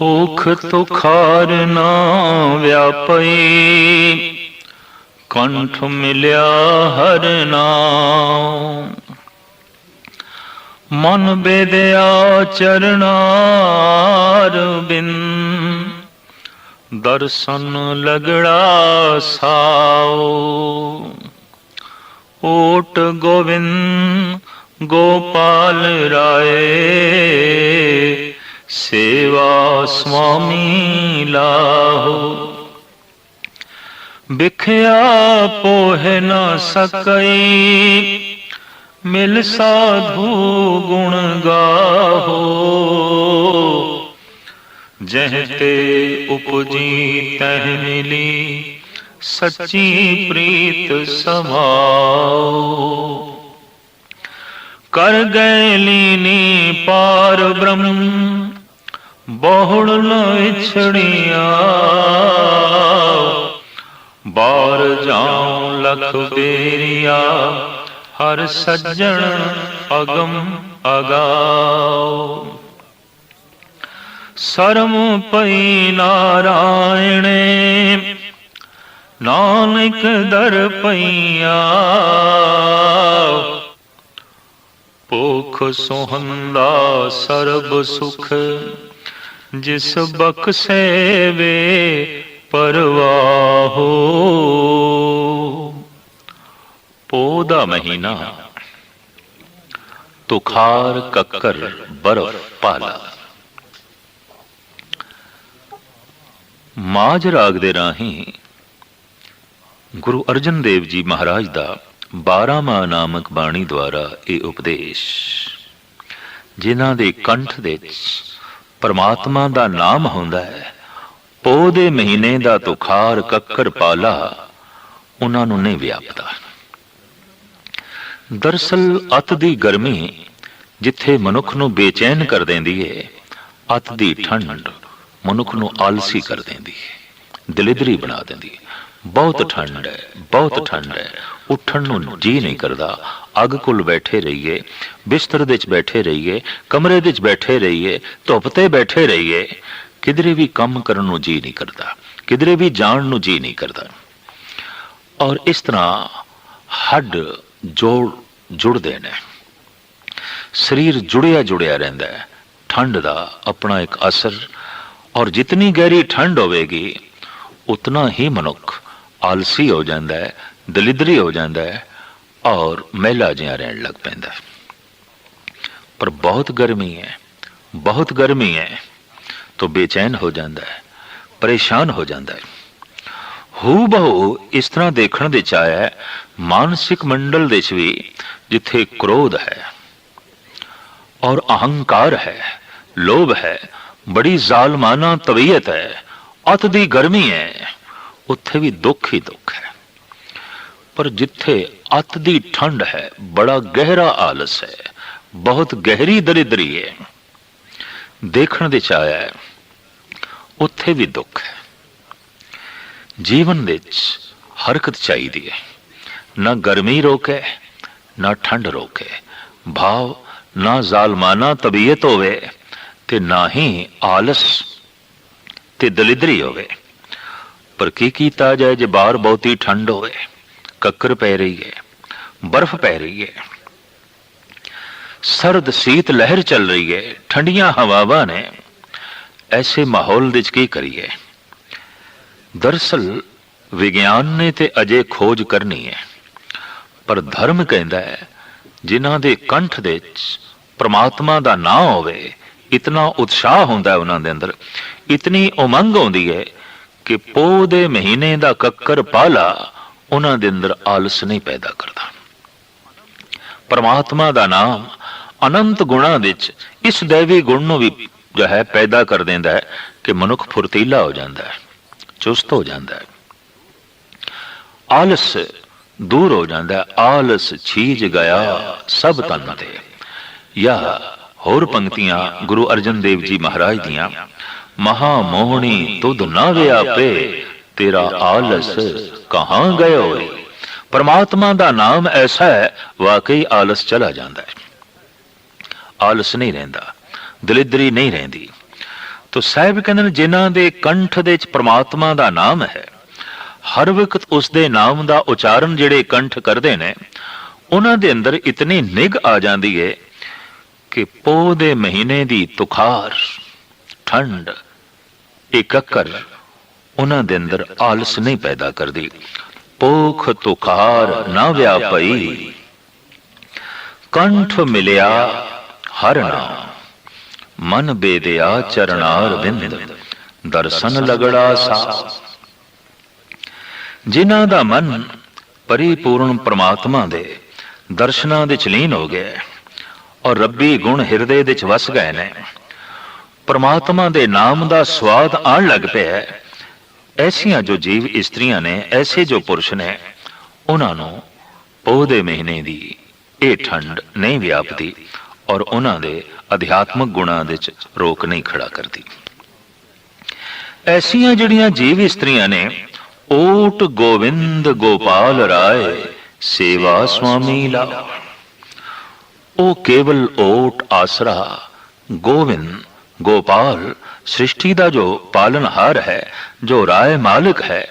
ऊख तुखार ना व्यापई, कंठ मिल्या हर नाम। मन बेदया चरणार बिन, दर्शन लगड़ा साओ। ओट गोविंद गोपाल राय, सेवा स्वामी लाहो। बिख्या पोह न सकई, मिल साधु गुण गाहो। जह ते उपजी तह मिली, सच्ची प्रीत समाओ। कर गए लीनी पार ब्रह्म, बहुड़ न इछड़िया। बार जाऊं लख बेरिया, हर सज्जन अगम अगाओ। सरम पई नारायणे, नानक दर पैया। पोख सोहंदा सरब सुख, जिस बख्शे वे परवाहो। पोह दा महीना, तुखार कक्कर बर्फ पाला। माज राग दे राही गुरु अर्जन देव जी महाराज दा 12वां नामक बाणी द्वारा ये उपदेश, जिन्हां दे कंठ दे परमात्मा दा नाम हुंदा है, पोह दे महीने दा तुखार कक्कर पाला उन्हां नूं नहीं व्यापदा। दरअसल अत दी गर्मी जिथे मनुख नूं बेचैन कर देंदी है, अत दी ठंड मनुख नूं आलसी कर देंदी है, दलिदरी बना देंदी है। बहुत ठंड है, बहुत ठंड है, उठण नूं जी नहीं करदा। अग कोल बैठे रहिए, बिस्तर दे च बैठे रहिए, कमरे दे च बैठे रहिए, धुप ते बैठे रहिए, किधरे भी काम करन नूं जी नहीं करदा, किधरे भी जाण नूं जी नहीं करदा। और इस तरह हड्ड जोड़ जुड़दे ने, शरीर जुड़िया जुड़िया रहिंदा है। ठंड दा अपना एक असर, और जितनी गहरी ठंड होवेगी उतना ही मनुख आलसी हो जाता है, दलिदरी हो जाता है और मैला जिहा रहन लग पैंदा है। पर बहुत गर्मी है, बहुत गर्मी है तो बेचैन हो जाता है, परेशान हो जाता है। हू बहु इस तरह देखण दे च आया है, मानसिक मंडल दे च भी जिथे क्रोध है और अहंकार है, लोभ है, बड़ी जालमाना तबीयत है, अत दी गर्मी है, उत्थे भी दुख ही दुख है। पर जिथे अत दी ठंड है, बड़ा गहरा आलस है, बहुत गहरी दरिद्री है, देखण दे च आया है, उत्थे भी दुख है। जीवन विच हरकत चाहिए, ना गर्मी रोके ना ठंड रोके, भाव ना जालमाना तबीयत होवे ते ना ही आलस ते दलिदरी होवे। पर की कीता जाए जे बाहर बहुती ठंड होवे, कक्कर पै रही है, बर्फ पै रही है, सर्द शीत लहर चल रही है, ठंडियां हवावां ने, ऐसे माहौल विच की करिए। दरअसल विज्ञान ने ते अजे खोज करनी है, पर धर्म कहता है जिन्हां दे कंठ दे परमात्मा दा नाम होवे, इतना उत्साह होंदा है उन्हां दे अंदर, इतनी उमंग होंदी है कि पोह दे महीने दा कक्कर पाला उन्हां दे अंदर आलस नहीं पैदा करता। परमात्मा दा नाम अनंत गुणां विच इस दैवी गुण नूं भी जो है पैदा कर देंदा है कि मनुख फुर्तीला हो जाता है, चुस्त हो जाता है, आलस दूर हो जाता है। आलस छीज गया सब तन ते। या होर पंक्तियां गुरु अर्जन देव जी महाराज दियां, महामोहनी तुध ना व्यापे, तेरा आलस कहां गयो। परमात्मा दा नाम ऐसा है, वाकई आलस चला जाता है, आलस नहीं रहिंदा, दलिदरी नहीं रहिंदी। ਤੋ ਸਾਹਿਬ ਕਹਿੰਦੇ ਨੇ ਜਿਨ੍ਹਾਂ ਦੇ ਕੰਠ ਦੇ ਵਿੱਚ ਪ੍ਰਮਾਤਮਾ ਦਾ ਨਾਮ ਹੈ, ਹਰ ਵਕਤ ਉਸ ਦੇ ਨਾਮ ਦਾ ਉਚਾਰਨ ਜਿਹੜੇ ਕੰਠ ਕਰਦੇ ਨੇ, ਉਹਨਾਂ ਦੇ ਅੰਦਰ ਇਤਨੀ ਨਿਗ ਆ ਜਾਂਦੀ ਹੈ ਕਿ ਪੋਹ ਦੇ ਮਹੀਨੇ ਦੀ ਤੁਖਾਰ, ਠੰਡ, ਇਕੱਕਰ ਉਹਨਾਂ ਦੇ ਅੰਦਰ ਆਲਸ ਨਹੀਂ ਪੈਦਾ ਕਰਦੀ। ਪੋਖ ਤੁਖਾਰ ਨਾ ਵਿਆਪਈ, ਕੰਠ ਮਿਲਿਆ ਹਰ ਨਾਮ, ਮਨ ਬੇਦਿਆ ਚਰਨਾਰ ਬਿੰਦ, ਦਰਸ਼ਨ ਲਗੜਾ ਸਾ। ਜਿਨ੍ਹਾਂ ਦਾ ਮਨ ਪਰਿਪੂਰਨ ਪ੍ਰਮਾਤਮਾ ਦੇ ਦਰਸ਼ਨਾਂ ਦੇ ਚਲੀਨ ਹੋ ਗਿਆ ਔਰ ਰੱਬੀ ਗੁਣ ਹਿਰਦੇ ਦੇ ਵਿੱਚ ਵਸ ਗਏ ਨੇ, ਪ੍ਰਮਾਤਮਾ ਦੇ ਨਾਮ ਦਾ ਸਵਾਦ ਆਉਣ ਲੱਗ ਪਿਆ, ਐਸੀਆਂ ਜੋ ਜੀਵ ਇਸਤਰੀਆਂ ਨੇ, ਐਸੇ ਜੋ ਪੁਰਸ਼ ਨੇ, ਉਹਨਾਂ ਨੂੰ ਪੋਹ ਦੇ ਮਹੀਨੇ ਦੀ ਇਹ ਠੰਡ ਨਹੀਂ ਵਿਆਪਦੀ ਔਰ ਉਹਨਾਂ ਦੇ ਅਧਿਆਤਮਕ ਗੁਣਾਂ ਦੇ ਵਿੱਚ ਰੋਕ ਨਹੀਂ ਖੜਾ ਕਰਦੀ। ਐਸੀਆਂ ਜਿਹੜੀਆਂ ਜੀਵ ਇਸਤਰੀਆਂ ਨੇ, ਓਟ ਗੋਵਿੰਦ ਗੋਪਾਲ ਰਾਏ ਸੇਵਾ ਸੁਆਮੀ ਲਾ। ਉਹ ਕੇਵਲ ਓਟ ਆਸਰਾ, ਗੋਵਿੰਦ ਗੋਪਾਲ ਸ੍ਰਿਸ਼ਟੀ ਦਾ ਜੋ ਪਾਲਨਹਾਰ ਹੈ, ਜੋ ਰਾਏ ਮਾਲਿਕ ਹੈ,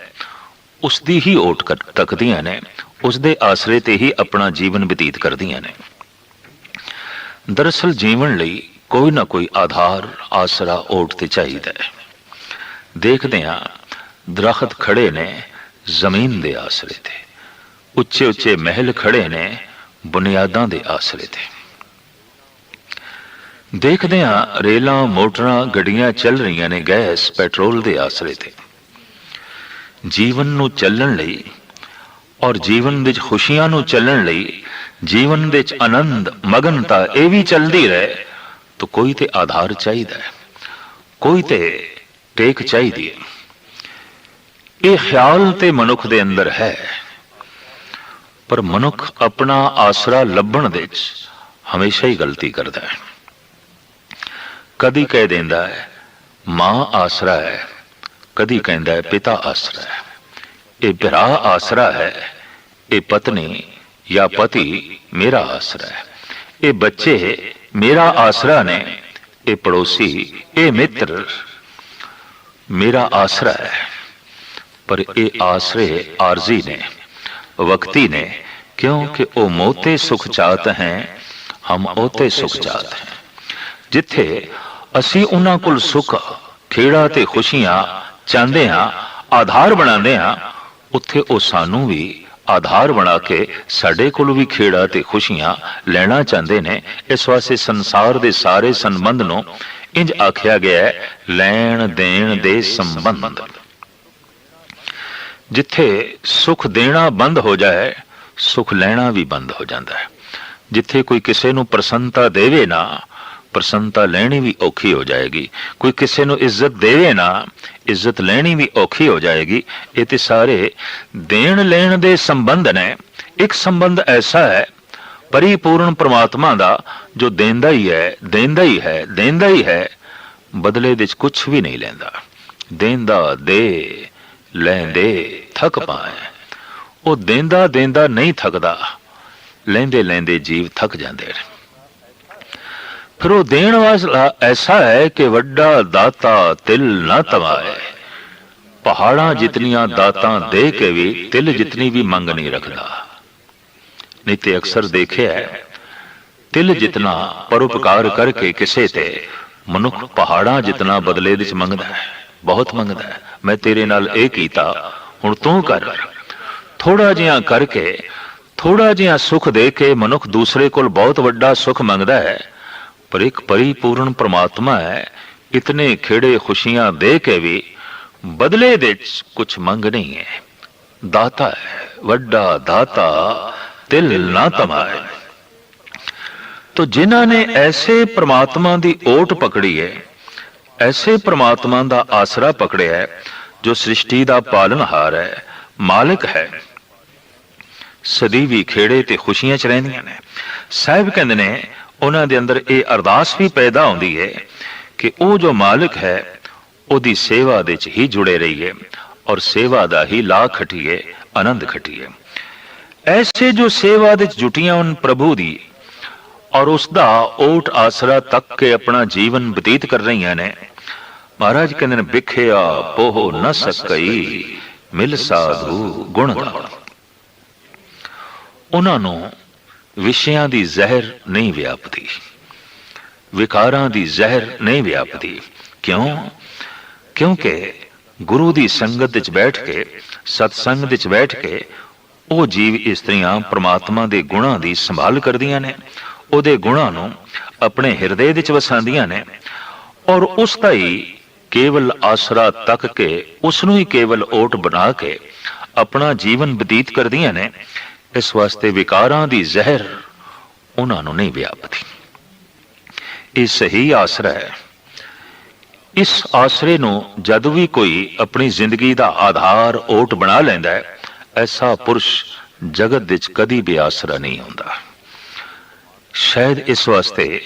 ਉਸ ਦੀ ਹੀ ਓਟ ਤੱਕਦੀਆਂ ਨੇ, ਉਸ ਦੇ ਆਸਰੇ ਤੇ ਹੀ ਆਪਣਾ ਜੀਵਨ ਬਤੀਤ ਕਰਦੀਆਂ ਨੇ। ਦਰਅਸਲ ਜੀਵਨ ਲਈ ਕੋਈ ਨਾ ਕੋਈ ਆਧਾਰ, ਆਸਰਾ, ਓਟ ਤੇ ਚਾਹੀਦਾ ਹੈ। ਦੇਖਦੇ ਹਾਂ ਦਰਖਤ ਖੜੇ ਨੇ ਜ਼ਮੀਨ ਦੇ ਆਸਰੇ ਤੇ, ਉੱਚੇ ਉੱਚੇ ਮਹਿਲ ਖੜੇ ਨੇ ਬੁਨਿਆਦਾਂ ਦੇ ਆਸਰੇ ਤੇ। ਦੇਖਦੇ ਹਾਂ ਰੇਲਾਂ, ਮੋਟਰਾਂ, ਗੱਡੀਆਂ ਚੱਲ ਰਹੀਆਂ ਨੇ ਗੈਸ, ਪੈਟਰੋਲ ਦੇ ਆਸਰੇ ਤੇ। ਜੀਵਨ ਨੂੰ ਚੱਲਣ ਲਈ ਔਰ ਜੀਵਨ ਵਿੱਚ ਖੁਸ਼ੀਆਂ ਨੂੰ ਚੱਲਣ ਲਈ, ਜੀਵਨ ਦੇ ਵਿੱਚ ਆਨੰਦ, ਮਗਨਤਾ ਇਹ ਵੀ ਚੱਲਦੀ ਰਹੇ, ਤਾਂ ਕੋਈ ਤੇ ਆਧਾਰ ਚਾਹੀਦਾ ਹੈ, ਕੋਈ ਤੇ ਟੇਕ ਚਾਹੀਦੀ ਹੈ। ਇਹ ਖਿਆਲ ਤੇ ਮਨੁੱਖ ਦੇ ਅੰਦਰ ਹੈ, ਪਰ ਮਨੁੱਖ ਆਪਣਾ ਆਸਰਾ ਲੱਭਣ ਦੇ ਵਿੱਚ ਹਮੇਸ਼ਾ ਹੀ ਗਲਤੀ ਕਰਦਾ ਹੈ। ਕਦੀ ਕਹਿ ਦਿੰਦਾ ਹੈ ਮਾਂ ਆਸਰਾ ਹੈ, ਕਦੀ ਕਹਿੰਦਾ ਹੈ ਪਿਤਾ ਆਸਰਾ ਹੈ, ਇਹ ਭਰਾ ਆਸਰਾ ਹੈ, ਇਹ ਪਤਨੀ ਜਾਂ ਪਤੀ ਮੇਰਾ ਆਸਰਾ ਹੈ, ਇਹ ਬੱਚੇ ਮੇਰਾ ਆਸਰਾ ਨੇ, ਇਹ ਪੜੋਸੀ, ਇਹ ਮਿੱਤਰ ਮੇਰਾ ਆਸਰਾ ਹੈ। ਪਰ ਇਹ ਆਸਰੇ ਆਰਜ਼ੀ ਨੇ, ਵਕਤੀ ਨੇ, क्योंकि ओ मोते सुख चाहत हैं, हम ओते सुख चाहत हैं। जिथे असी उन्हां कोल सुख, खेड़ा ते खुशियां चाहते हाँ, आधार बनाते हाँ, उत्थे ओ सानू भी आधार बना के साडे कोल भी खेड़ा ते खुशियां लेना चाहते ने। इस वास्ते संसार दे सारे संबंध नूं इंज आख्या गया है, लैण देण दे संबंध। जिथे सुख देना बंद हो जाए, सुख लेना भी बंद हो जाता है। जिथे कोई किसी नूं प्रसन्नता देवे ना, प्रसन्नता लेनी भी औखी हो जाएगी। कोई किसी नूं इज्जत देवे ना, इज्जत लेनी भी औखी हो जाएगी। ये ते सारे देण लेण दे संबंध ने। एक संबंध ऐसा है परिपूर्ण परमात्मा दा, जो देंदा ही है, देंदा ही है, देंदा ही है, बदले विच कुछ भी नहीं लैंदा। देंदा दे, लैंदे थक पाए। वो देंदा देंदा नहीं थकदा, लेंदे लेंदे जीव थक जाते हैं। फिर वो देण वाला ऐसा है कि वड्डा दाता तिल ना तवाए। पहाड़ा जितनियां दातां दे के भी तिल जितनी भी मंग नहीं रखता। नहीं तो अक्सर देखे है तिल जितना परोपकार करके किसे ते मनुख पहाड़ा जितना बदले विच मंगदा है, बहुत मंगदा है। मैं तेरे नाल ये कीता, हुण तू कर। थोड़ा जिहा करके, थोड़ा जिहा सुख दे के मनुख दूसरे कोल बहुत वड्डा सुख मंगदा है। पर एक परिपूर्ण परमात्मा है, इतने खेड़े खुशियां दे के भी बदले दे कुछ मंग नहीं है। दाता है, वड्डा दाता तिल ना तमाए। तो जिन्हां ने ऐसे परमात्मा की ओट पकड़ी है, ऐसे परमात्मा का आसरा पकड़िया है, जो सृष्टि का पालनहार है, मालिक है, सदी भी खेड़े ते खुशियां च रहिंदियां ने। साहिब कहंदे ने उन्हां दे अंदर ये अरदास भी पैदा होंदी है कि वो जो मालिक है उहदी सेवा दे च ही जुड़े रहिए और सेवा दा ही लाभ खटीए, आनंद खटीए। ऐसे जो सेवा दे च जुटियां उन प्रभु दी और उसका ओट आसरा तक के अपना जीवन बतीत कर रही ने, महाराज कहते हैं बिखिया पोह न सकई मिल साधु गुण गान। उन्होंने विषयां दी जहर नहीं व्यापती, विकारां दी जहर नहीं व्यापती। क्यों? क्योंकि गुरु दी संगत विच बैठ के, सत्संग विच बैठ के ਉਹ ਜੀਵ ਇਸਤਰੀਆਂ परमात्मा ਦੇ ਗੁਣਾਂ ਦੀ ਸੰਭਾਲ ਕਰਦੀਆਂ ਨੇ, ਉਹਦੇ ਗੁਣਾਂ ਨੂੰ ਆਪਣੇ ਹਿਰਦੇ ਵਿੱਚ ਵਸਾਉਂਦੀਆਂ ਨੇ ਔਰ ਉਸ ਦਾ ਹੀ ਕੇਵਲ ਆਸਰਾ ਤੱਕ ਕੇ ਉਸ ਨੂੰ ਹੀ ਕੇਵਲ ਓਟ ਬਣਾ ਕੇ ਆਪਣਾ ਜੀਵਨ ਬਤੀਤ ਕਰਦੀਆਂ ਨੇ। ਇਸ ਵਾਸਤੇ ਵਿਕਾਰਾਂ ਦੀ ਜ਼ਹਿਰ ਉਹਨਾਂ ਨੂੰ ਨਹੀਂ ਵਿਆਪਦੀ। ਇਹ ਸਹੀ ਆਸਰਾ ਹੈ। ਇਸ ਆਸਰੇ ਨੂੰ ਜਦ ਵੀ ਕੋਈ ਆਪਣੀ ਜ਼ਿੰਦਗੀ ਦਾ ਆਧਾਰ ਓਟ ਬਣਾ ਲੈਂਦਾ ਹੈ, ਐਸਾ ਪੁਰਸ਼ ਜਗਤ ਵਿੱਚ ਕਦੀ ਵੀ ਆਸਰਾ ਨਹੀਂ ਹੁੰਦਾ। ਸ਼ਾਇਦ ਇਸ ਵਾਸਤੇ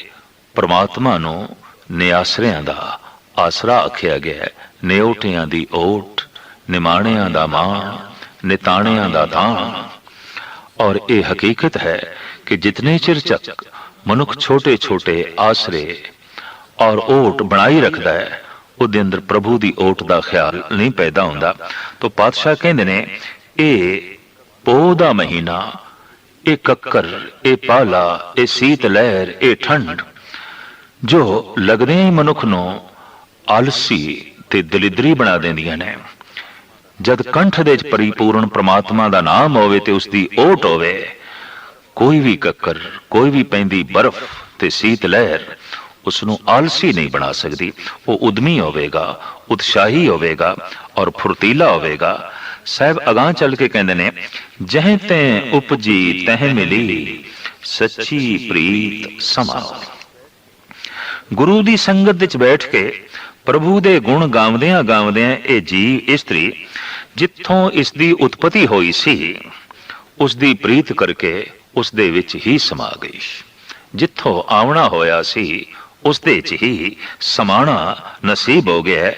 ਪਰਮਾਤਮਾ ਨੂੰ ਨਿਆਸਰਿਆਂ ਦਾ ਆਸਰਾ ਆਖਿਆ ਗਿਆ ਹੈ। ਨਿਓਟਿਆਂ ਦੀ ਓਟ, ਨਿਮਾਣਿਆਂ ਦਾ ਮਾਣ, ਨਿਤਾਣਿਆਂ ਦਾ ਦਾਨ। ਔਰ ਇਹ ਹਕੀਕਤ ਹੈ ਕਿ ਜਿਤਨੇ ਚਿਰ ਤੱਕ ਮਨੁੱਖ ਛੋਟੇ ਛੋਟੇ ਆਸਰੇ ਔਰ ਓਟ ਬਣਾਈ ਰੱਖਦਾ ਹੈ, ਉਹਦੇ ਅੰਦਰ ਪ੍ਰਭੂ ਦੀ ਓਟ ਦਾ ਖਿਆਲ ਨਹੀਂ ਪੈਦਾ ਹੁੰਦਾ। ਤਾਂ ਪਾਤਸ਼ਾਹ ਕਹਿੰਦੇ ਨੇ ਇਹ ਪੋਹ ਦਾ ਮਹੀਨਾ, ਇਹ ਕੱਕਰ, ਇਹ ਪਾਲਾ, ਇਹ ਸੀਤ ਲਹਿਰ, ਇਹ ਠੰਡ ਜੋ ਲੱਗਦੇ ਹੀ ਮਨੁੱਖ ਨੂੰ ਆਲਸੀ ਤੇ ਦਲਿਦਰੀ ਬਣਾ ਦਿੰਦੀਆਂ ਨੇ। ਜਦ ਕੰਠ ਦੇ ਵਿੱਚ ਪਰਿਪੂਰਨ ਪ੍ਰਮਾਤਮਾ ਦਾ ਨਾਮ ਹੋਵੇ ਤੇ ਉਸ ਦੀ ਓਟ ਹੋਵੇ, ਕੋਈ ਵੀ ਕੱਕਰ, ਕੋਈ ਵੀ ਪੈਂਦੀ ਬਰਫ਼ ਤੇ ਸੀਤ ਲਹਿਰ ਉਸ ਨੂੰ ਆਲਸੀ ਨਹੀਂ ਬਣਾ ਸਕਦੀ। ਉਹ ਉਦਮੀ ਹੋਵੇਗਾ, ਉਤਸ਼ਾਹੀ ਹੋਵੇਗਾ ਔਰ ਫੁਰਤੀਲਾ ਹੋਵੇਗਾ। ਸਾਹਿਬ ਅਗਾਂਹ ਚੱਲ ਕੇ ਕਹਿੰਦੇ ਨੇ ਜਹ ਤੈਂ ਉਪਜੀ ਤਹ ਮਿਲੀ ਸੱਚੀ ਪ੍ਰੀਤ ਸਮਾਓ। ਗੁਰੂ ਦੀ ਸੰਗਤ ਵਿੱਚ ਬੈਠ ਕੇ ਪ੍ਰਭੂ ਦੇ ਗੁਣ ਗਾਉਂਦਿਆਂ ਗਾਉਂਦਿਆਂ ਇਹ ਜੀਵ ਇਸਤਰੀ ਜਿੱਥੋਂ ਇਸ ਦੀ ਉਤਪਤੀ ਹੋਈ ਸੀ ਉਸ ਦੀ ਪ੍ਰੀਤ ਕਰਕੇ ਉਸ ਦੇ ਵਿੱਚ ਹੀ ਸਮਾ ਗਈ। ਜਿੱਥੋਂ ਆਉਣਾ ਹੋਇਆ ਸੀ ਉਸ ਦੇ ਵਿੱਚ ਹੀ ਸਮਾਣਾ ਨਸੀਬ ਹੋ ਗਿਆ।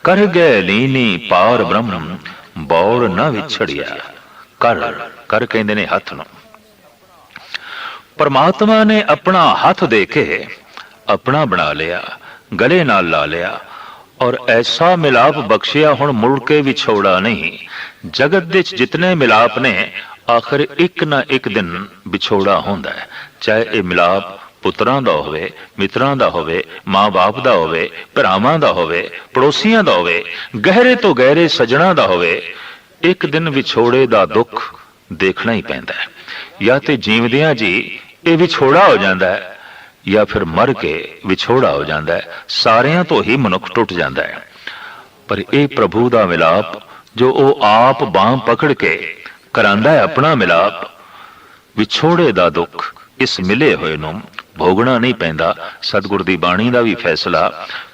ਕਰ ਗਏ ਲੀਨੀ ਪਾਰ ਬ੍ਰਹਮ ਬੌੜ ਨਾ ਵਿਛੜਿਆ। ਕਰ ਕਹਿੰਦੇ ਨੇ ਹੱਥ ਨੂੰ। ਪਰਮਾਤਮਾ ਨੇ ਆਪਣਾ ਹੱਥ ਦੇ ਕੇ ਆਪਣਾ ਬਣਾ ਲਿਆ, ਗਲੇ ਨਾਲ ਲਾ ਲਿਆ ਔਰ ਐਸਾ ਮਿਲਾਪ ਬਖਸ਼ਿਆ ਹੁਣ ਮੁੜ ਕੇ ਵਿਛੋੜਾ ਨਹੀਂ। ਜਗਤ ਦੇ ਜਿਤਨੇ ਮਿਲਾਪ ਨੇ ਆਖਰ ਇੱਕ ਨਾ ਇੱਕ ਦਿਨ ਵਿਛੋੜਾ ਹੁੰਦਾ ਹੈ। ਚਾਹੇ ਇਹ ਮਿਲਾਪ ਪੁੱਤਰਾਂ ਦਾ ਹੋਵੇ, ਮਿੱਤਰਾਂ ਦਾ ਹੋਵੇ, ਮਾਂ-ਬਾਪ ਦਾ ਹੋਵੇ, ਭਰਾਵਾਂ ਦਾ ਹੋਵੇ, ਪੜੋਸੀਆਂ ਦਾ ਹੋਵੇ, ਗਹਿਰੇ ਤੋਂ ਗਹਿਰੇ ਸੱਜਣਾ ਦਾ ਹੋਵੇ, ਇੱਕ ਦਿਨ ਵਿਛੋੜੇ ਦਾ ਦੁੱਖ ਦੇਖਣਾ ਹੀ ਪੈਂਦਾ ਹੈ। ਜਾਂ ਤੇ ਜੀਵਦਿਆਂ ਜੀ ਇਹ ਵਿਛੋੜਾ ਹੋ ਜਾਂਦਾ ਹੈ ਜਾਂ ਫਿਰ ਮਰ ਕੇ ਵਿਛੋੜਾ ਹੋ ਜਾਂਦਾ ਹੈ। ਸਾਰਿਆਂ ਤੋਂ ਹੀ ਮਨੁੱਖ ਟੁੱਟ ਜਾਂਦਾ ਹੈ। ਪਰ ਇਹ ਪ੍ਰਭੂ ਦਾ ਮਿਲਾਪ ਜੋ ਉਹ ਆਪ ਬਾਂਹ ਪਕੜ ਕੇ ਕਰਾਂਦਾ ਹੈ ਆਪਣਾ ਮਿਲਾਪ, ਵਿਛੋੜੇ ਦਾ ਦੁੱਖ ਇਸ ਮਿਲੇ ਹੋਏ ਨੂੰ ਭੋਗਣਾ ਨਹੀਂ ਪੈਂਦਾ। ਸਤਿਗੁਰ ਦੀ ਬਾਣੀ ਦਾ ਵੀ ਫੈਸਲਾ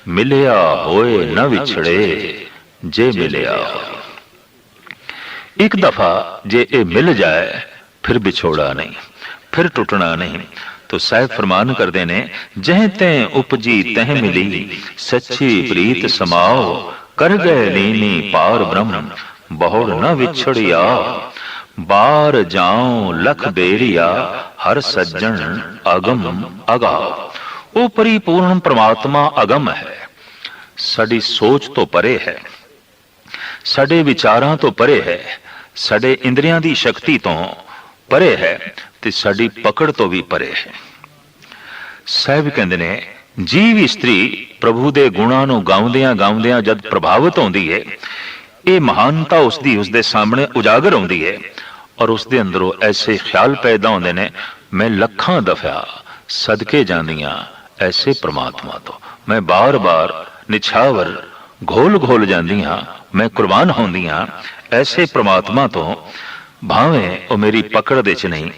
ਮਿਲਿਆ ਹੋਏ ਨਾ ਵਿਛੜੇ ਜੇ ਮਿਲਿਆ ਹੋਏ। ਇੱਕ ਦਫਾ ਜੇ ਇਹ ਮਿਲ ਜਾਏ ਫਿਰ ਵਿਛੋੜਾ ਨਹੀਂ, ਫਿਰ ਟੁੱਟਣਾ ਨਹੀਂ। तो साहिब फरमान करते ने जह तैं उपजी तह मिली सच्ची प्रीत समाओ। कर गए लीनी पार ब्रह्म बहुड़ न विछड़िया। बार जाऊं लख बेरिया हर सज्जन अगम अगाओ। वो परिपूर्ण परमात्मा अगम है, साडी सोच तो परे है, साडे विचारां तो परे है, साडे इंद्रियां दी शक्ति तो परे है ते साडी पकड़ तो भी परे है। साहिब कहंदे ने जीव इस्त्री प्रभु दे गुणां नूं गाउंदियां गाउंदियां जद प्रभावित होंदी है, ये महानता उसदी उसदे सामने उजागर होंदी है और उसदे अंदरों ऐसे ख्याल पैदा होंदे ने मैं लखां दफा सदके जांदियां ऐसे परमात्मा तो, मैं बार बार निछावर घोल घोल जांदियां मैं कुर्बान होंदियां ऐसे परमात्मा तो। भावें वो मेरी पकड़ दे च नहीं,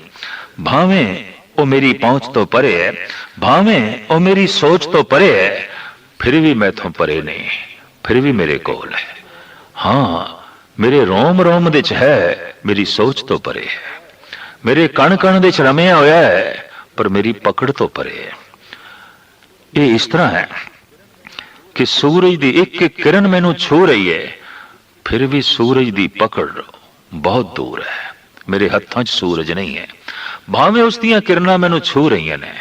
भावें वो मेरी पहुंच तो परे है, भावें वो मेरी सोच तो परे है, फिर भी मैं तो परे नहीं, फिर भी मेरे कोल है। हाँ मेरे रोम रोम दे च है, मेरी सोच तो परे है, मेरे कण कण दे च रमिया होया है, पर मेरी पकड़ तो परे है। ये इस तरह है कि सूरज दी एक एक किरण मैनू छू रही है, फिर भी सूरज दी पकड़ बहुत दूर है, मेरे हत्थों च सूरज नहीं है। भावें उस दियां किरणां मैनू छू रही ने,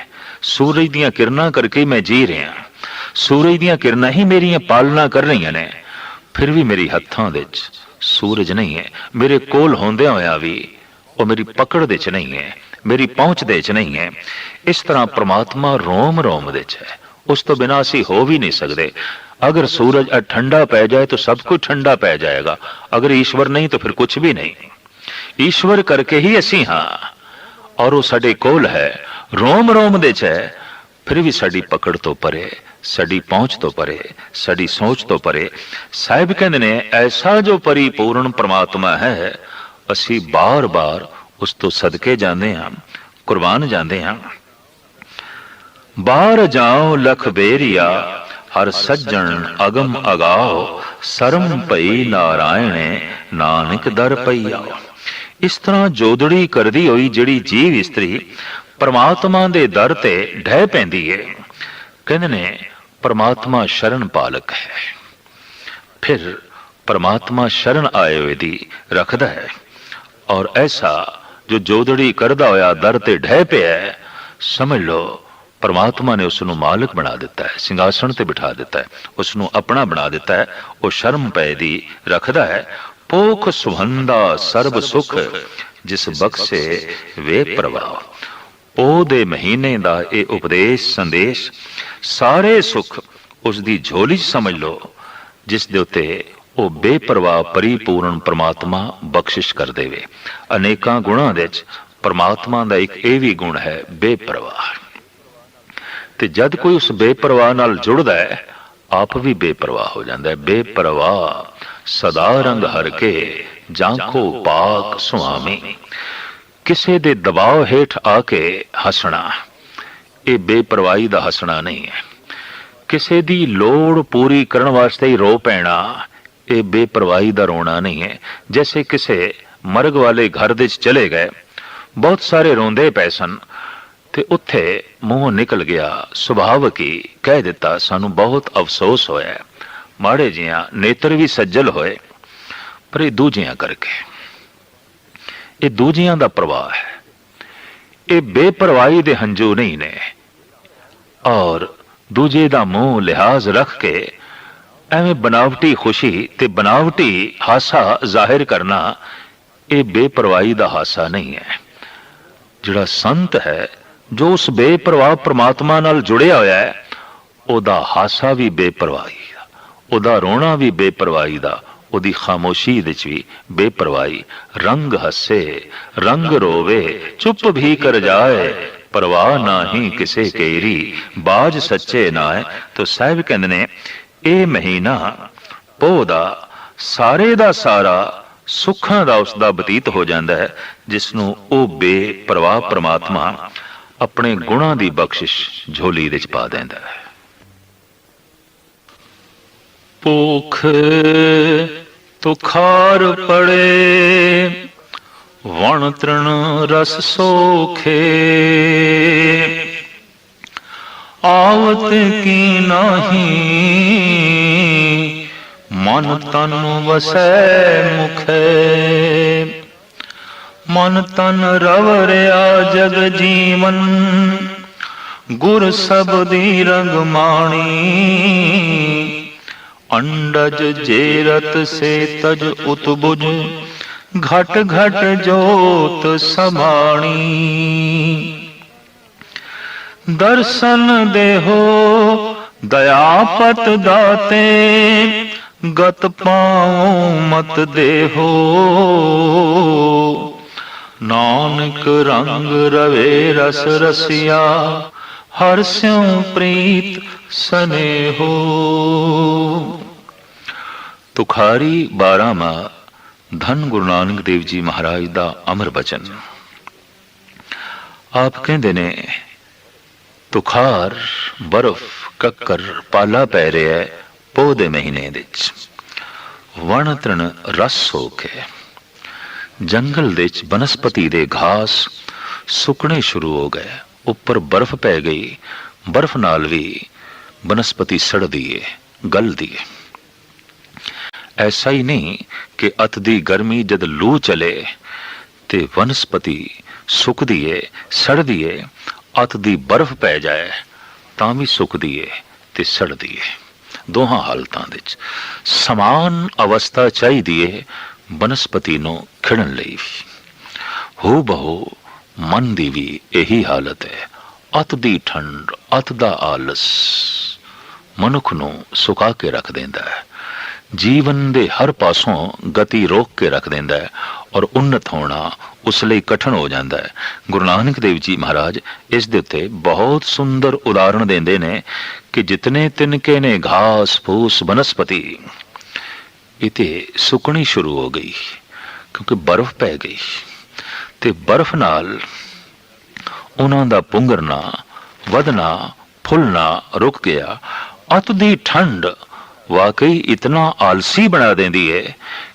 सूरज दियां किरणां करके मैं जी रहा, सूरज दीयां किरणां ही मेरियां पालना कर रहीआं ने, फिर भी मेरी हत्थां दे च सूरज नहीं है, मेरे कोल होंदियां होइआं भी वो मेरी पकड़ दे च नहीं है, मेरी पहुंच दे च नहीं है। इस तरह परमात्मा रोम रोम दे च है, उस तो बिना असी हो भी नहीं सकते। अगर सूरज ठंडा पै जाए तो सब कुछ ठंडा पै जाएगा, अगर ईश्वर नहीं तो फिर कुछ भी नहीं। ईश्वर करके ही असी हाँ, और वो साडे कोल है, रोम रोम दे च है, फिर भी साडी पकड़ तो परे, साडी पहुंच तो परे, साडी सोच तो परे। साहिब कहंदे ने ऐसा जो परिपूर्ण परमात्मा है, असी बार बार उस तो सदके जाते हाँ, कुर्बान जाते हाँ। बार जाओ लख बेरिया हर सज्जन अगम अगाओ, सरम पई नारायणे नानक दर पई आओ। इस तरह जोदड़ी करदी होई जिहड़ी जीव इस्त्री परमात्मा दे दर ते ढह पैंदी है। कहंदे ने परमात्मा शरण पालक है, फिर परमात्मा शरण आए हुए दी रखदा है। और ऐसा जो जोदड़ी करदा होया दर ते ढह पिया है, समझ लो परमात्मा ने उसनों मालिक बना दिता है, सिंहासन ते बिठा दिता है, उसनों अपना बना दिता है। वो शर्म पै दी रखदा है। पोख सुहंदा सर्ब सुख जिस बख्शे वे प्रवाह। ओ दे महीने दा ये उपदेश संदेश, सारे सुख उसदी झोली समझ लो, जिस दे उत्ते वो बेपरवाह परिपूर्ण परमात्मा बख्शिश कर देवे। अनेकां गुणां दे च परमात्मा दा एक ये भी गुण है बेपरवाह। ते जद कोई उस बेपरवाह नाल जुड़दा है, आप भी बेपरवाह हो जाता है। बेपरवाह सदा रंग हर के जांखो पाक सुआमी। किसे दे दबाव हेठ आके हसना, ये बेपरवाही दा हसना नहीं है। किसे दी लोड़ पूरी करने वास्ते ही रो पैना, ये बेपरवाही दा रोना नहीं है। जैसे किसे मरग वाले घर दे चले गए, बहुत सारे रोंदे पै सन, ते उत्थे मुंह निकल गया, सुभावक ही कह दिता सानू बहुत अफसोस होया, माड़े जियां नेत्र भी सज्जल होए, पर ये दूजियां करके, ये दूजियां दा प्रवाह है। ये बेपरवाही दे हंजू नहीं ने। और दूजे दा मुंह लिहाज रख के एवें बनावटी खुशी ते बनावटी हासा जाहिर करना, ये बेपरवाही दा हासा नहीं है। जिहड़ा संत है, जो उस बेपरवाह परमात्मा नाल जुड़िया होया है, ओदा हासा भी बेपरवाही दा, ओदा रोना भी बेपरवाही दा, ओदी खामोशी विच भी बेपरवाही। रंग हसे रंग रोवे चुप भी कर जाए, परवाह नाही किसे केरी बाज सच्चे नाए। तो साहिब कहंदे ने ये महीना पोह दा सारे दा सारा सुखां दा उसदा बतीत हो जाता है, जिसनों ओ बेपरवाह परमात्मा अपने गुणां दी बख्शिश झोली विच पा देंदा है। भूख तुखार पड़े वण तृण रस सोखे, आवत की नाही मन तन वसै मुखे। मन तन रवरिया जग जीवन, गुर सबदी रंग माणी। अंडज जेरत से तज उतबुज, घट घट जोत समाणी। दर्शन देहो दयापत दाते, गत पाओ मत देहो। नानक रंग रवे रस रसिया, हर स्यों प्रीत स्नेहो। तुखारी 12वां धन गुरु नानक देव जी महाराज दा अमर बचन। आप कहंदे ने तुखार बर्फ कक्कर पाला पै रहा है पोह दे महीने विच। वण तृण रस सोखे, जंगल दे च बनस्पति दे घास सुकने शुरू हो गए, उपर बर्फ पै गई, बर्फ नाल भी बनस्पति सड़दी है, गलदी है। ऐसा ही नहीं कि अत दी गर्मी जद लू चले ते वनस्पति सुकदी है, सड़दी है, अत दी बर्फ पै जाए तां भी सुकदी है ਤੇ ਸੜਦੀ ਹੈ। ਦੋਹਾਂ ਹਾਲਤਾਂ ਦੇ ਵਿੱਚ ਸਮਾਨ ਅਵਸਥਾ ਚਾਹੀਦੀ ਹੈ ਬਨਸਪਤੀ ਨੂੰ ਖਿੜਨ ਲਈ। ਹੂ ਬਹੂ ਮਨ ਦੀ ਵੀ ਇਹੀ ਹਾਲਤ ਹੈ। ਅਤ ਦੀ ਠੰਡ, ਅਤ ਦਾ ਆਲਸ ਮਨੁੱਖ ਨੂੰ ਸੁਕਾ ਕੇ ਰੱਖ ਦਿੰਦਾ ਹੈ, ਜੀਵਨ ਦੇ ਹਰ ਪਾਸੋਂ ਗਤੀ ਰੋਕ ਕੇ ਰੱਖ ਦਿੰਦਾ ਹੈ ਔਰ ਉન્નਤ ਹੋਣਾ ਉਸ ਲਈ ਕਠਿਨ ਹੋ ਜਾਂਦਾ ਹੈ। ਗੁਰੂ ਨਾਨਕ ਦੇਵ ਜੀ ਮਹਾਰਾਜ ਇਸ ਦੇ ਉੱਤੇ ਬਹੁਤ ਸੁੰਦਰ ਉਦਾਹਰਣ ਦਿੰਦੇ ਨੇ ਕਿ ਜਿਤਨੇ ਤਿਨਕੇ ਨੇ ਘਾਸ ਫੂਸ ਬਨਸਪਤੀ, ਇਤੇ ਸੁੱਕਣੀ ਸ਼ੁਰੂ ਹੋ ਗਈ ਕਿਉਂਕਿ ਬਰਫ਼ ਪੈ ਗਈ ਤੇ ਬਰਫ਼ ਨਾਲ ਉਹਨਾਂ ਦਾ ਪੁੰਗਰਨਾ, ਵਧਣਾ, ਫੁੱਲਣਾ ਰੁਕ ਗਿਆ। ਅਤ ਦੀ ਠੰਡ ਵਾਕਈ ਇਤਨਾ ਆਲਸੀ ਬਣਾ ਦਿੰਦੀ ਹੈ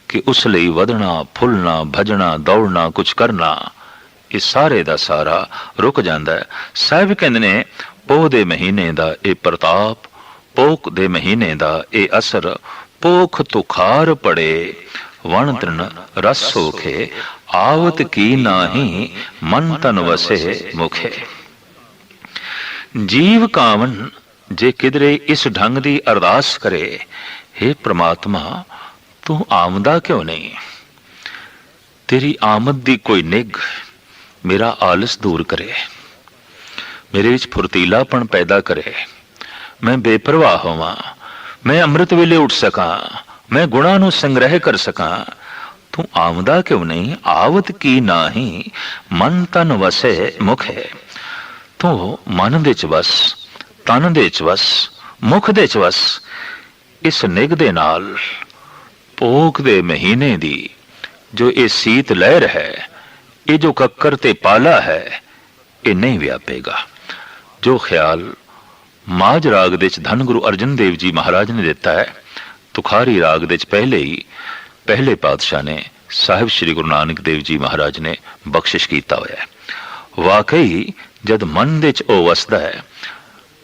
ਕਿ ਉਸ ਲਈ ਵਧਣਾ, ਫੁੱਲਣਾ, ਭਜਣਾ, ਦੌੜਨਾ, ਕੁਝ ਕਰਨਾ, ਇਹ ਸਾਰੇ ਦਾ ਸਾਰਾ ਰੁਕ ਜਾਂਦਾ ਹੈ। ਸਾਹਿਬ ਕਹਿੰਦੇ ਨੇ ਪੋਹ ਦੇ ਮਹੀਨੇ ਦਾ ਇਹ ਪ੍ਰਤਾਪ, ਪੋਖ ਦੇ ਮਹੀਨੇ ਦਾ ਇਹ ਅਸਰ, ਪੋਖ ਤੁਖਾਰ ਪੜੇ ਵਣ ਤ੍ਰਿਣ ਰਸ ਸੋਖੇ, ਆਵਤ ਕੀ ਨਾਹੀ ਮਨ ਤਨ ਵਸੇ ਮੁਖੇ। ਜੀਵ ਕਾਵਨ ਜੇ ਕਿਧਰੇ ਇਸ ਢੰਗ ਦੀ ਅਰਦਾਸ ਕਰੇ, ਹੇ ਪ੍ਰਮਾਤਮਾ ਤੂੰ ਆਮਦਾ ਕਿਉਂ ਨਹੀਂ? ਤੇਰੀ ਆਮਦ ਦੀ ਕੋਈ ਨਿੱਘ ਮੇਰਾ ਆਲਸ ਦੂਰ ਕਰੇ, ਮੇਰੇ ਵਿੱਚ ਫੁਰਤੀਲਾਪਣ ਪੈਦਾ ਕਰੇ, ਮੈਂ ਬੇਪਰਵਾਹ ਹੋਵਾਂ, ਮੈਂ ਅੰਮ੍ਰਿਤ ਵੇਲੇ ਉੱਠ ਸਕਾਂ, ਮੈਂ ਗੁਣਾਂ ਨੂੰ ਸੰਗ੍ਰਹਿ ਕਰ ਸਕਾਂ। ਤੂੰ ਆਮਦਾ ਕਿਉਂ ਨਹੀਂ? ਆਵਤ ਕੀ ਨਾਹੀ ਮਨ ਤਨ ਵਸੇ ਮੁਖੇ। ਤੂੰ ਮਨ ਦੇ ਚ ਵਸ, ਤਨ ਦੇ ਚ ਵਸ, ਮੁਖ ਦੇ ਚ ਵਸ। ਇਸ ਨਿੱਘ ਦੇ ਨਾਲ ਪੋਖ ਦੇ ਮਹੀਨੇ ਦੀ ਜੋ ਇਹ ਸੀਤ ਲਹਿਰ ਹੈ, ਇਹ ਜੋ ਕੱਕਰ ਤੇ ਪਾਲਾ ਹੈ, ਇਹ ਨਹੀਂ ਵਿਆਪੇਗਾ। ਜੋ ਖਿਆਲ ਮਾਝ ਰਾਗ ਦੇ ਵਿੱਚ ਧੰਨ ਗੁਰੂ ਅਰਜਨ ਦੇਵ ਜੀ ਮਹਾਰਾਜ ਨੇ ਦਿੱਤਾ ਹੈ, ਤੁਖਾਰੀ ਰਾਗ ਦੇ ਵਿੱਚ ਪਹਿਲੇ ਹੀ ਪਹਿਲੇ ਪਾਤਸ਼ਾਹ ਨੇ ਸਾਹਿਬ ਸ੍ਰੀ ਗੁਰੂ ਨਾਨਕ ਦੇਵ ਜੀ ਮਹਾਰਾਜ ਨੇ ਬਖਸ਼ਿਸ਼ ਕੀਤਾ ਹੋਇਆ ਹੈ। ਵਾਕਈ ਜਦ ਮਨ ਦੇ ਚ ਉਹ ਵਸਦਾ ਹੈ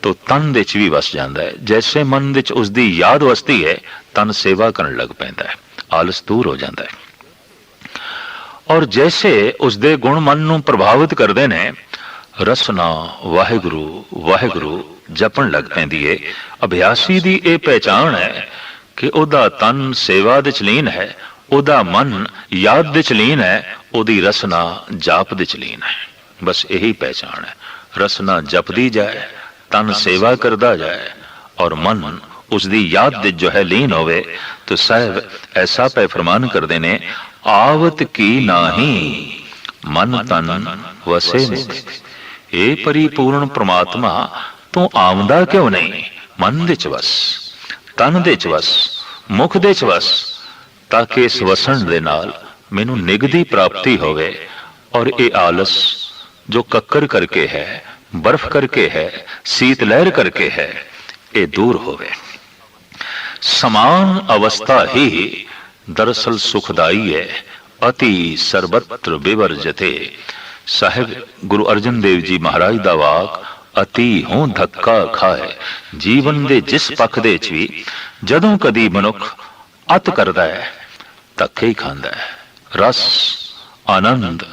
ਤੋ ਤਨ ਦੇ ਚ ਵੀ ਵਸ ਜਾਂਦਾ ਹੈ। ਜੈਸੇ ਮਨ ਦੇ ਚ ਉਸਦੀ ਯਾਦ ਵਸਦੀ ਹੈ, ਤਨ ਸੇਵਾ ਕਰਨ ਲੱਗ ਪੈਂਦਾ ਹੈ, ਆਲਸ ਦੂਰ ਹੋ ਜਾਂਦਾ ਹੈ। ਔਰ ਜੈਸੇ ਉਸਦੇ ਗੁਣ ਮਨ ਨੂੰ ਪ੍ਰਭਾਵਿਤ ਕਰਦੇ ਨੇ, ਰਸਨਾ ਵਾਹਿਗੁਰੂ ਵਾਹਿਗੁਰੂ ਜਪਣ ਲੱਗ ਪੈਂਦੀ ਹੈ। ਅਭਿਆਸੀ ਦੀ ਇਹ ਪਹਿਚਾਣ ਹੈ ਕਿ ਉਹਦਾ ਤਨ ਸੇਵਾ ਦੇ ਚ ਲੀਨ ਹੈ, ਉਹਦਾ ਮਨ ਯਾਦ ਦੇ ਚ ਲੀਨ ਹੈ, ਉਹਦੀ ਰਸਨਾ ਜਾਪ ਦੇ ਚ ਲੀਨ ਹੈ। ਬਸ ਇਹੀ ਪਹਿਚਾਣ ਹੈ। ਰਸਨਾ ਜਪਦੀ ਜਾਏ, ਤਨ ਸੇਵਾ ਕਰਦਾ ਜਾਏ ਔਰ ਮਨ ਉਸਦੀ ਯਾਦ ਦੇ ਜੋ ਹੈ ਲੀਨ ਹੋਵੇ। तो साहब ऐसा पे फरमान करते ने, आवत की नाही मन तन वसे मुख। ए परिपूर्ण परमात्मा तू आमदा क्यों नहीं मन दे च वस, तन दे च वस, मुख दे च वस, ताकि इस वसन दे नाल मैनू निगदी प्राप्ति होवे और ये आलस जो कक्कर करके है, बर्फ करके है, शीत लहर करके है, ये दूर होवे। समान अवस्था ही दरअसल सुखदाई है, अति सर्वत्र विवर्जते। साहिब गुरु अर्जन देव जी महाराज दा वाक, अति हों धक्का खाए। जीवन दे जिस पख दे च भी जदों कदी मनुख अत करदा है, धक्के ही खांदा है। रस आनंद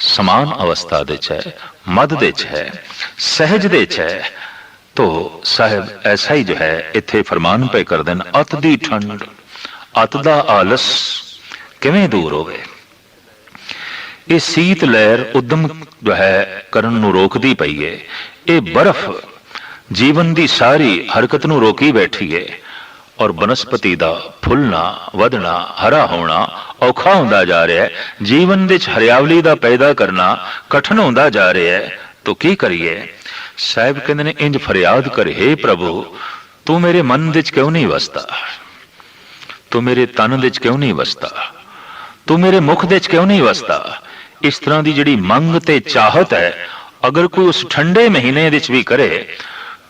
समान अवस्था दे च है, मद दे च है, सहज दे च है। तो साहिब ऐसा ही जो है इत्थे फरमान पे कर देन, अत दी ठंड अत दा आलस किवें दूर होवे। ये शीत लहर उद्यम जो है करन नूं रोकदी पई है, ये बर्फ जीवन दी सारी हरकत नूं रोकी बैठी है और बनस्पति दा फुलना वधना हरा होना औखा होंदा जा रहा है। जीवन दे च हरियावली दा पैदा करना कठिन होंदा जा रहा है। तो की करिए? साहिब कहते ने इंज फरियाद कर, हे प्रभु तू मेरे मन दे च क्यों नहीं वसदा, तू मेरे तन दे च क्यों नहीं वसदा, तू मेरे मुख दे च क्यों नहीं वसदा। इस तरह की जिहड़ी मंग ते चाहत है, अगर कोई उस ठंडे महीने दे च भी करे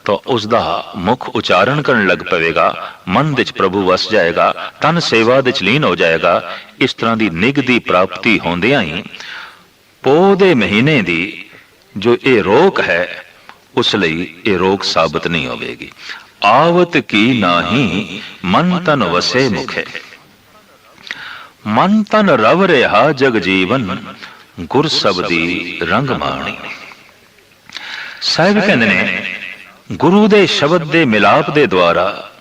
तो उसका मुख उच्चारण करने लग पवेगा, मन दे च प्रभु वस जाएगा, तन सेवा दे च लीन हो जाएगा। इस तरह की निग दी प्राप्ति होंदियां ही पोह दे महीने दी जो ये रोक है, उस लई ये रोक साबित नहीं होगी। आवत की नाही मन तन वसे मुखे, मन तन रव रहा जग जीवन, गुर सबदी रंग माणी। साहिब कहते ने ਗੁਰੂ ਦੇ ਸ਼ਬਦ ਦੇ ਮਿਲਾਪ ਦੇ ਦੁਆਰਾ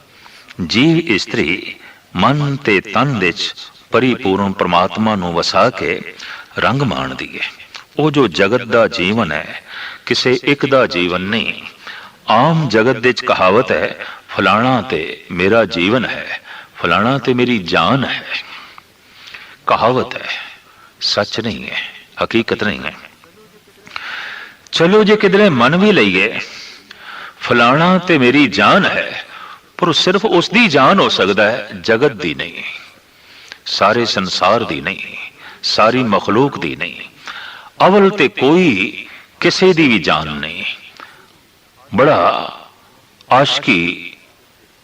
ਜੀਵ ਇਸਤਰੀ ਮਨ ਤੇ ਤਨ ਵਿੱਚ ਪਰਿਪੂਰਨ ਪ੍ਰਮਾਤਮਾ ਨੂੰ ਵਸਾ ਕੇ ਰੰਗ ਮਾਣਦੀ ਹੈ। ਉਹ ਜੋ ਜਗਤ ਦਾ ਜੀਵਨ ਹੈ, ਕਿਸੇ ਇੱਕ ਦਾ ਜੀਵਨ ਨਹੀਂ। ਆਮ ਜਗਤ ਵਿੱਚ ਕਹਾਵਤ ਹੈ, ਫਲਾਣਾ ਤੇ ਮੇਰਾ ਜੀਵਨ ਹੈ, ਫਲਾਣਾ ਤੇ ਮੇਰੀ ਜਾਨ ਹੈ। ਕਹਾਵਤ ਹੈ, ਸੱਚ ਨਹੀਂ ਹੈ, ਹਕੀਕਤ ਨਹੀਂ ਹੈ। ਚਲੋ ਜੇ ਕਿਧਰੇ ਮਨ ਵੀ ਲਈਏ, ਫਲਾਣਾ ਤੇ ਮੇਰੀ ਜਾਨ ਹੈ, ਪਰ ਸਿਰਫ ਉਸ ਦੀ ਜਾਨ ਹੋ ਸਕਦਾ ਹੈ, ਜਗਤ ਦੀ ਨਹੀਂ, ਸਾਰੇ ਸੰਸਾਰ ਦੀ ਨਹੀਂ, ਸਾਰੀ ਮਖਲੂਕ ਦੀ ਨਹੀਂ। ਅਵਲ ਤੇ ਕੋਈ ਕਿਸੇ ਦੀ ਵੀ ਜਾਨ ਨਹੀਂ। ਬੜਾ ਆਸ਼ਕੀ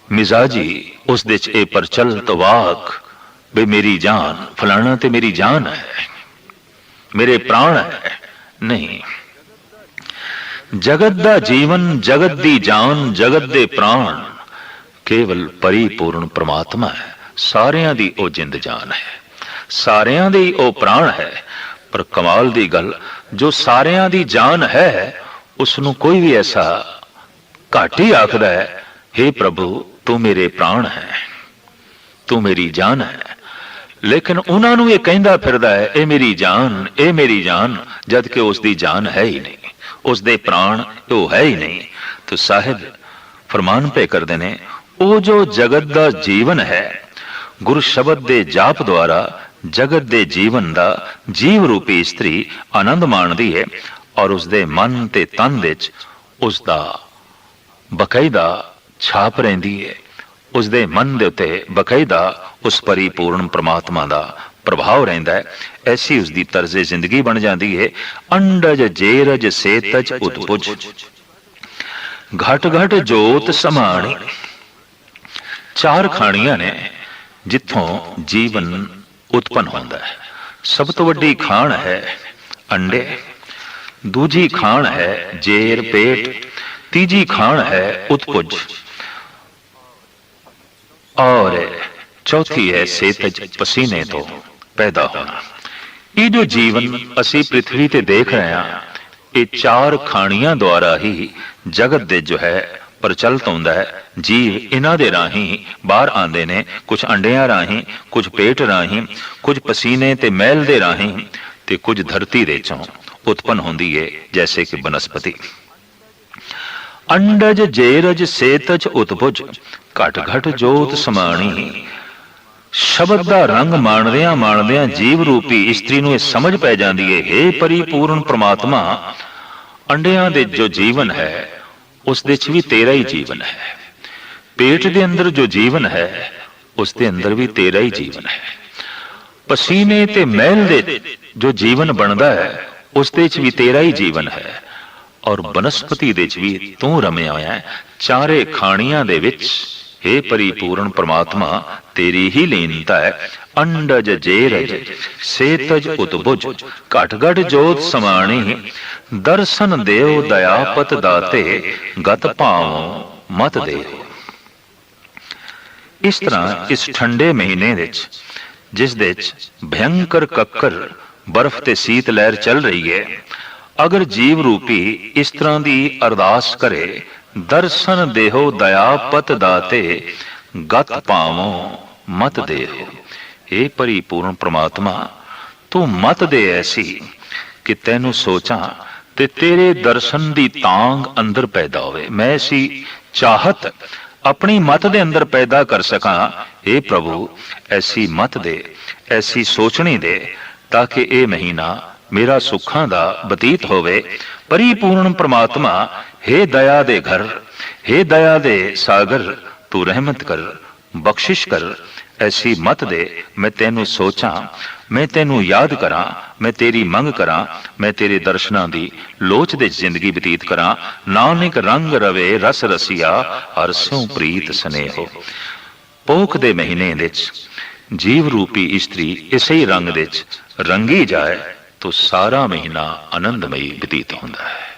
ਮਿਜ਼ਾਜੀ ਉਸ ਦੇ ਚ ਇਹ ਪ੍ਰਚਲਿਤ ਵਾਕ ਵੀ ਮੇਰੀ ਜਾਨ, ਫਲਾਣਾ ਤੇ ਮੇਰੀ ਜਾਨ ਹੈ, ਮੇਰੇ ਪ੍ਰਾਣ ਹੈ। ਨਹੀਂ, ਜਗਤ ਦਾ ਜੀਵਨ, ਜਗਤ ਦੀ ਜਾਨ, ਜਗਤ ਦੇ ਪ੍ਰਾਣ ਕੇਵਲ ਪਰਿਪੂਰਨ ਪ੍ਰਮਾਤਮਾ ਹੈ। ਸਾਰਿਆਂ ਦੀ ਉਹ ਜਿੰਦ ਜਾਨ ਹੈ, ਸਾਰਿਆਂ ਦੀ ਉਹ ਪ੍ਰਾਣ ਹੈ। ਪਰ ਕਮਾਲ ਦੀ ਗੱਲ, ਜੋ ਸਾਰਿਆਂ ਦੀ ਜਾਨ ਹੈ, ਉਸ ਨੂੰ ਕੋਈ ਵੀ ਐਸਾ ਘੱਟ ਹੀ ਆਖਦਾ ਹੈ, ਹੇ ਪ੍ਰਭੂ ਤੂੰ ਮੇਰੇ ਪ੍ਰਾਣ ਹੈ, ਤੂੰ ਮੇਰੀ ਜਾਨ ਹੈ। ਲੇਕਿਨ ਉਹਨਾਂ ਨੂੰ ਇਹ ਕਹਿੰਦਾ ਫਿਰਦਾ ਹੈ, ਇਹ ਮੇਰੀ ਜਾਨ, ਇਹ ਮੇਰੀ ਜਾਨ, ਜਦ ਕਿ ਉਸ ਦੀ ਜਾਨ ਹੈ ਹੀ ਨਹੀਂ, ਉਸ ਦੇ ਪ੍ਰਾਣ ਉਹ ਹੈ ਹੀ ਨਹੀਂ। ਤਾਂ ਸਾਹਿਬ ਫਰਮਾਨ ਪੇ ਕਰਦੇ ਨੇ, ਉਹ ਜੋ ਜਗਤ ਦਾ ਜੀਵਨ ਹੈ, ਗੁਰੂ ਸ਼ਬਦ ਦੇ ਜਾਪ ਦੁਆਰਾ ਜਗਤ ਦੇ ਜੀਵਨ ਦਾ ਜੀਵ ਰੂਪੀ ਇਸਤਰੀ ਆਨੰਦ ਮਾਣਦੀ ਹੈ, ਔਰ ਉਸ ਦੇ ਮਨ ਤੇ ਤਨ ਵਿੱਚ ਉਸ ਦਾ ਬਕਾਇਦਾ ਛਾਪ ਰਹਿੰਦੀ ਹੈ। ਉਸ ਦੇ ਮਨ ਦੇ ਉੱਤੇ ਬਕਾਇਦਾ ਉਸ ਪਰਿਪੂਰਨ ਪ੍ਰਮਾਤਮਾ ਦਾ ਪ੍ਰਭਾਵ ਰਹਿੰਦਾ ਹੈ। ਐਸੀ ਉਸ ਦੀ ਤਰਜ਼ੇ ਜ਼ਿੰਦਗੀ ਬਣ ਜਾਂਦੀ ਹੈ। ਅੰਡਜ ਜੇਰਜ ਸੇਤਜ ਉਤਪੁਜ, ਘਟ ਘਟ ਜੋਤ ਸਮਾਣੀ। ਚਾਰ ਖਾਣੀਆਂ ਨੇ ਜਿੱਥੋਂ ਜੀਵਨ ਉਤਪਨ ਹੁੰਦਾ ਹੈ। ਸਭ ਤੋਂ ਵੱਡੀ ਖਾਣ ਹੈ ਅੰਡੇ, ਦੂਜੀ ਖਾਣ ਹੈ ਜੇਰ ਪੇਟ, ਤੀਜੀ ਖਾਣ ਹੈ ਉਤਪੁਜ, ਔਰ ਚੌਥੀ ਹੈ ਸੇਤਜ ਪਸੀਨੇ ਤੋਂ ਪੈਦਾ ਹੋਣਾ। ਇਹ ਜੋ ਜੀਵਨ ਅਸੀਂ ਪ੍ਰਿਥਵੀ ਤੇ ਦੇਖ ਰਹੇ ਹਾਂ, ਇਹ ਚਾਰ ਖਾਣੀਆਂ ਦੁਆਰਾ ਹੀ ਜਗਤ ਦੇ ਜੋ ਹੈ ਪ੍ਰਚਲਿਤ ਹੁੰਦਾ ਹੈ। ਜੀਵ ਇਹਨਾਂ ਦੇ ਰਾਹੀਂ ਬਾਹਰ ਆਉਂਦੇ ਨੇ, ਕੁਝ ਅੰਡਿਆਂ ਰਾਹੀਂ, ਕੁਝ ਪੇਟ ਰਾਹੀਂ, ਕੁਝ ਪਸੀਨੇ ਤੇ ਮੈਲ ਦੇ ਰਾਹੀਂ, ਤੇ ਕੁਝ ਧਰਤੀ ਦੇ ਚੋਂ ਉਤਪਨ ਹੁੰਦੀ ਹੈ, ਜੈਸੇ ਕਿ ਬਨਸਪਤੀ। ਅੰਡਜ ਜੇਰਜ ਸੇਤਜ ਉਤਪੁਜ, ਘਟ ਘਟ ਜੋਤ ਸਮਾਣੀ। ਸ਼ਬਦ ਦਾ ਰੰਗ ਮਾਣਦਿਆਂ ਮਾਣਦਿਆਂ ਜੀਵ ਰੂਪੀ ਇਸਤਰੀ ਨੂੰ ਇਹ ਸਮਝ ਪੈ ਜਾਂਦੀ ਹੈ, ਹੇ ਪਰਿਪੂਰਨ ਪ੍ਰਮਾਤਮਾ, ਅੰਡਿਆਂ ਦੇ ਜੋ ਜੀਵਨ ਹੈ ਉਸ ਦੇ ਚ ਵੀ ਤੇਰਾ ਹੀ ਜੀਵਨ ਹੈ, ਪੇਟ ਦੇ ਅੰਦਰ ਜੋ ਜੀਵਨ ਹੈ ਉਸ ਦੇ ਅੰਦਰ ਵੀ ਤੇਰਾ ਹੀ ਜੀਵਨ ਹੈ, ਪਸੀਨੇ ਤੇ ਮੈਲ ਦੇ ਜੋ ਜੀਵਨ ਬਣਦਾ ਹੈ ਉਸ ਦੇ ਚ ਵੀ ਤੇਰਾ ਹੀ ਜੀਵਨ ਹੈ, ਔਰ ਬਨਸਪਤੀ ਦੇ ਚ ਵੀ ਤੂੰ ਰਮਿਆ ਹੋਇਆ ਹੈ। ਚਾਰੇ ਖਾਣੀਆਂ ਦੇ ਵਿੱਚ ਹੇ ਪਰਿਪੂਰਨ ਪ੍ਰਮਾਤਮਾ ਤੇਰੀ ਹੀ ਲੀਨਤਾ ਹੈ। ਅੰਡਜ ਜੇਰਜ ਸੇਤਜ ਉਤਬੁਜ, ਘਟ ਘਟ ਜੋਤ ਸਮਾਣੀ। ਦਰਸ਼ਨ ਦੇਵ ਦਇਆਪਤ ਦਾਤੇ, ਗਤ ਭਾਵ ਮਤ ਦੇ। ਇਸ ਤਰ੍ਹਾਂ ਇਸ ਠੰਡੇ ਮਹੀਨੇ ਵਿੱਚ, ਜਿਸ ਦੇ ਵਿੱਚ ਭਯੰਕਰ ਕੱਕਰ ਬਰਫ਼ ਤੇ ਸੀਤ ਲਹਿਰ ਚੱਲ ਰਹੀ ਹੈ, ਅਗਰ ਜੀਵ ਰੂਪੀ ਇਸ ਤਰ੍ਹਾਂ ਦੀ ਅਰਦਾਸ ਕਰੇ, ਦਰਸ਼ਨ ਦੇਹੋ ਦਇਆਪਤ ਦਾਤੇ, ਗਤ ਭਾਵੋ ਮਤ ਦੇਹੋ। हे परिपूर्ण परमात्मा, तू मत दे ऐसी कि तैनू सोचा ते तेरे दर्शन दी तांग अंदर पैदा होवे। मैं ऐसी चाहत अपनी मत दे अंदर पैदा कर सका। हे प्रभु, ऐसी मत दे, ऐसी सोचनी दे, ताकि ये महीना मेरा सुखां दा बतीत होवे। परिपूर्ण परमात्मा, हे दया दे घर, हे दया दे सागर, तू रहमत कर, बख्शिश कर। ऐसी मत दे मैं तेनू सोचा, मैं तेनू याद करा, मैं तेरी मंग करा, मैं तेरे दर्शनां दी लोच दे जिंदगी बतीत करा। नानक रंग रवे रस रसिया, हर स्यों प्रीत स्नेहो। पोख दे महीने विच जीव रूपी इस्त्री इसे ही रंग विच रंगी जाए तो सारा महीना आनंदमयी बतीत होंदा है।